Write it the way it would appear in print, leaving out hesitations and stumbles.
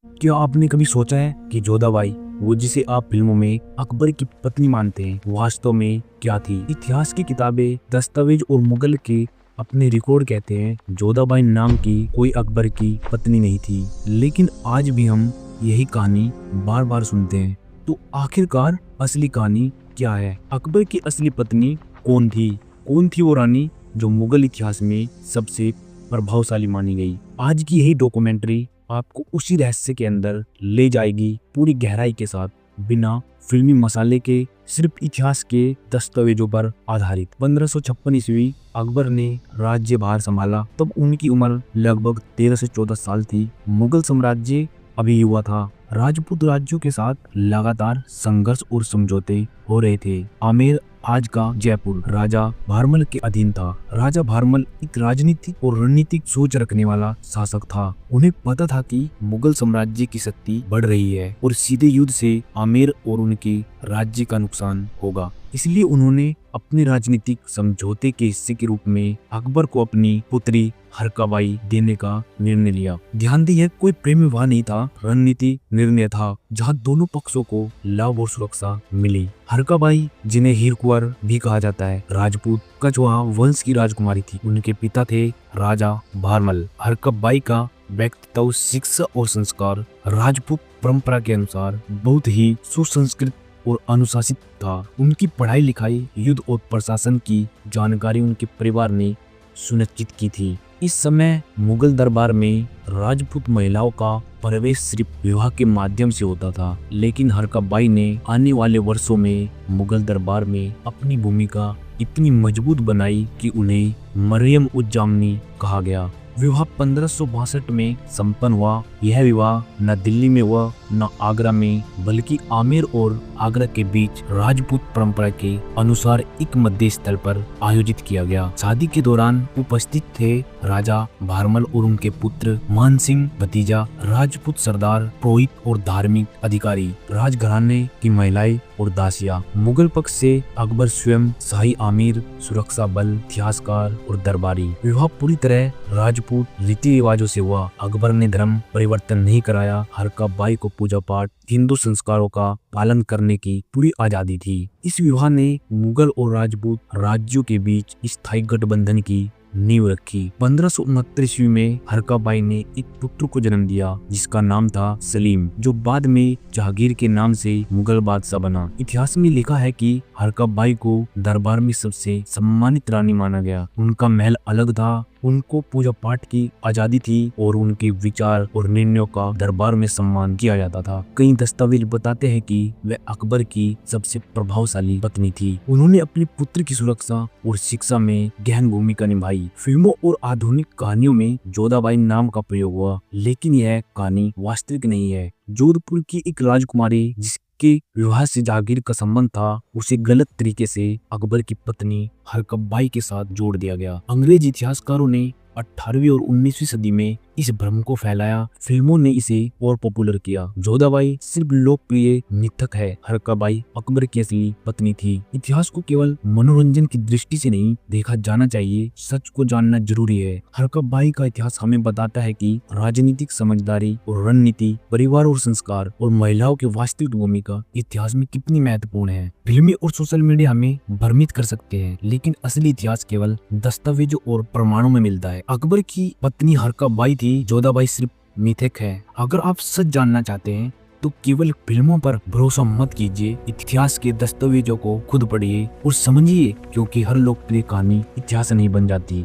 क्या आपने कभी सोचा है कि जोधाबाई, वो जिसे आप फिल्मों में अकबर की पत्नी मानते हैं, वास्तव में क्या थी? इतिहास की किताबें, दस्तावेज और मुगल के अपने रिकॉर्ड कहते हैं जोधाबाई नाम की कोई अकबर की पत्नी नहीं थी। लेकिन आज भी हम यही कहानी बार बार सुनते हैं। तो आखिरकार असली कहानी क्या है? अकबर की असली पत्नी कौन थी? कौन थी वो रानी जो मुगल इतिहास में सबसे प्रभावशाली मानी गई? आज की यही डॉक्यूमेंट्री आपको उसी रहस्य के अंदर ले जाएगी, पूरी गहराई के साथ, बिना फिल्मी मसाले के, सिर्फ इतिहास के दस्तावेजों पर आधारित। 1556 ईस्वी अकबर ने राज्यभार संभाला। तब उनकी उम्र लगभग 13 से 14 साल थी। मुगल साम्राज्य अभी युवा था। राजपूत राज्यों के साथ लगातार संघर्ष और समझौते हो रहे थे। आमेर, आज का जयपुर, राजा भारमल के अधीन था। राजा भारमल एक राजनीतिक और रणनीतिक सोच रखने वाला शासक था। उन्हें पता था कि मुगल साम्राज्य की शक्ति बढ़ रही है और सीधे युद्ध से आमेर और उनके राज्य का नुकसान होगा। इसलिए उन्होंने अपने राजनीतिक समझौते के हिस्से के रूप में अकबर को अपनी पुत्री हरकाबाई देने का निर्णय लिया। ध्यान दें, यह कोई प्रेम विवाह नहीं था, रणनीति निर्णय था जहां दोनों पक्षों को लाभ और सुरक्षा मिली। हरकाबाई, जिन्हें हीर कुंवर भी कहा जाता है, राजपूत कछवाहा वंश की राजकुमारी थी। उनके पिता थे राजा भारमल। हरकाबाई का व्यक्तित्व, शिक्षा और संस्कार राजपूत परंपरा के अनुसार बहुत ही सुसंस्कृत और अनुशासित था। उनकी पढ़ाई लिखाई, युद्ध और प्रशासन की जानकारी उनके परिवार ने सुनिश्चित की थी। इस समय मुगल दरबार में राजपूत महिलाओं का प्रवेश सिर्फ विवाह के माध्यम से होता था। लेकिन हरकाबाई ने आने वाले वर्षों में मुगल दरबार में अपनी भूमिका इतनी मजबूत बनाई कि उन्हें मरियम उज जामनी कहा गया। विवाह 1562 में संपन्न हुआ। यह विवाह न दिल्ली में हुआ न आगरा में, बल्कि आमेर और आगरा के बीच राजपूत परंपरा के अनुसार एक मध्य स्थल पर आयोजित किया गया। शादी के दौरान उपस्थित थे राजा भारमल और उनके पुत्र मानसिंह, भतीजा, राजपूत सरदार, पुरोहित और धार्मिक अधिकारी, राजघराने की महिलाएं और दासियां। मुगल पक्ष से अकबर स्वयं, शाही आमिर, सुरक्षा बल, इतिहासकार और दरबारी। विवाह पूरी तरह राजपूत रीति रिवाजों से हुआ। अकबर ने धर्म परिवर्तन नहीं कराया। हरकाबाई को पूजा पाठ, हिंदू संस्कारों का पालन करने की पूरी आजादी थी। इस विवाह ने मुगल और राजपूत राज्यों के बीच स्थायी गठबंधन की नींव रखी। 1569 ईस्वी में हरकाबाई ने एक पुत्र को जन्म दिया जिसका नाम था सलीम, जो बाद में जहांगीर के नाम से मुगल बादशाह बना। इतिहास में लिखा है कि हरकाबाई को दरबार में सबसे सम्मानित रानी माना गया। उनका महल अलग था, उनको पूजा पाठ की आजादी थी और उनके विचार और निर्णयों का दरबार में सम्मान किया जाता था। कई दस्तावेज बताते हैं कि वह अकबर की सबसे प्रभावशाली पत्नी थी। उन्होंने अपनी पुत्र की सुरक्षा और शिक्षा में गहन भूमिका निभाई। फिल्मों और आधुनिक कहानियों में जोधाबाई नाम का प्रयोग हुआ, लेकिन यह कहानी वास्तविक नहीं है। जोधपुर की एक राजकुमारी जिसके विवाह से जहांगीर का संबंध था, उसे गलत तरीके से अकबर की पत्नी हरकाबाई के साथ जोड़ दिया गया। अंग्रेज इतिहासकारों ने 18वीं और 19वीं सदी में इस भ्रम को फैलाया। फिल्मों ने इसे और पॉपुलर किया। जोधाबाई सिर्फ लोकप्रिय मिथक है, हरकाबाई अकबर की असली पत्नी थी। इतिहास को केवल मनोरंजन की दृष्टि से नहीं देखा जाना चाहिए, सच को जानना जरूरी है। हरकाबाई का इतिहास हमें बताता है कि राजनीतिक समझदारी और रणनीति, परिवार और संस्कार और महिलाओं की वास्तविक भूमिका इतिहास में कितनी महत्वपूर्ण है। फिल्में और सोशल मीडिया हमें भ्रमित कर सकते हैं, लेकिन असली इतिहास केवल दस्तावेजों और प्रमाणों में मिलता है। अकबर की पत्नी हरकाबाई थी, जोधाबाई सिर्फ मिथक है। अगर आप सच जानना चाहते हैं तो केवल फिल्मों पर भरोसा मत कीजिए, इतिहास के दस्तावेजों को खुद पढ़िए और समझिए, क्योंकि हर लोकप्रिय कहानी इतिहास नहीं बन जाती।